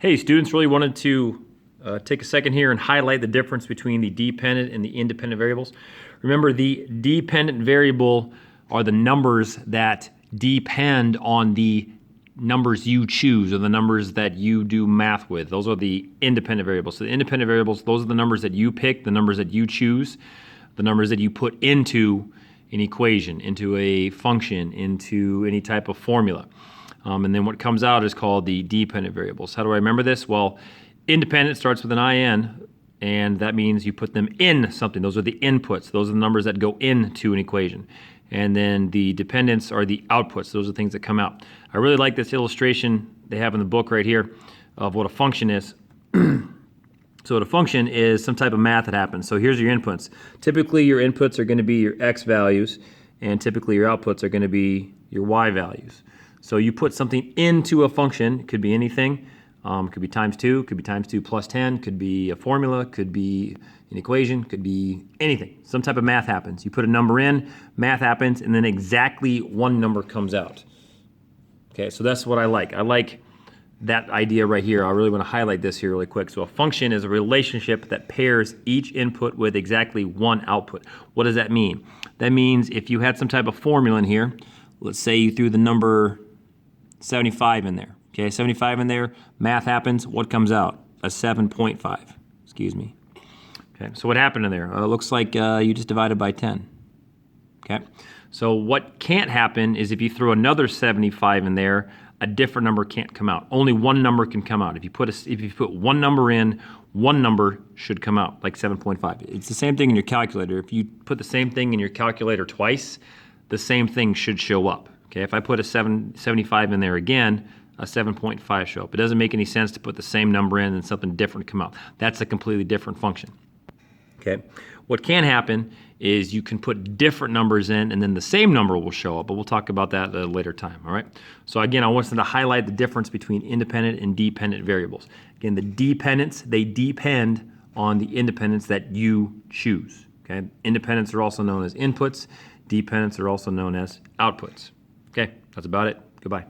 Hey students, really wanted to take a second here and highlight the difference between the dependent and the independent variables. Remember, the dependent variable are the numbers that depend on the numbers you choose or the numbers that you do math with. Those are the independent variables. So the independent variables, those are the numbers that you pick, the numbers that you choose, the numbers that you put into an equation, into a function, into any type of formula. And then what comes out is called the dependent variables. How do I remember this? Well, independent starts with an IN, and that means you put them in something. Those are the inputs. Those are the numbers that go into an equation. And then the dependents are the outputs. Those are the things that come out. I really like this illustration they have in the book right here of what a function is. So what a function is some type of math that happens. So here's your inputs. Typically your inputs are going to be your x values, and typically your outputs are going to be your y values. So you put something into a function, it could be anything, could be times 2, could be times 2 plus 10, could be a formula, could be an equation, could be anything. Some type of math happens. You put a number in, math happens, and then exactly one number comes out. Okay, so that's what I like. I like that idea right here. I really want to highlight this here really quick. So a function is a relationship that pairs each input with exactly one output. What does that mean? That means if you had some type of formula in here, let's say you threw the number 75 in there. Okay, 75 in there, math happens, what comes out? A 7.5, excuse me. Okay, so what happened in there? It looks like you just divided by 10. Okay, so what can't happen is if you throw another 75 in there, a different number can't come out. Only one number can come out. If you put one number in, one number should come out, like 7.5. It's the same thing in your calculator. If you put the same thing in your calculator twice, the same thing should show up. Okay, if I put a 75 in there again, a 7.5 show up. It doesn't make any sense to put the same number in and something different come out. That's a completely different function. Okay, what can happen is you can put different numbers in and then the same number will show up, but we'll talk about that at a later time, all right? So again, I wanted to highlight the difference between independent and dependent variables. Again, the dependents, they depend on the independents that you choose, okay? Independents are also known as inputs. Dependents are also known as outputs. Okay, that's about it. Goodbye.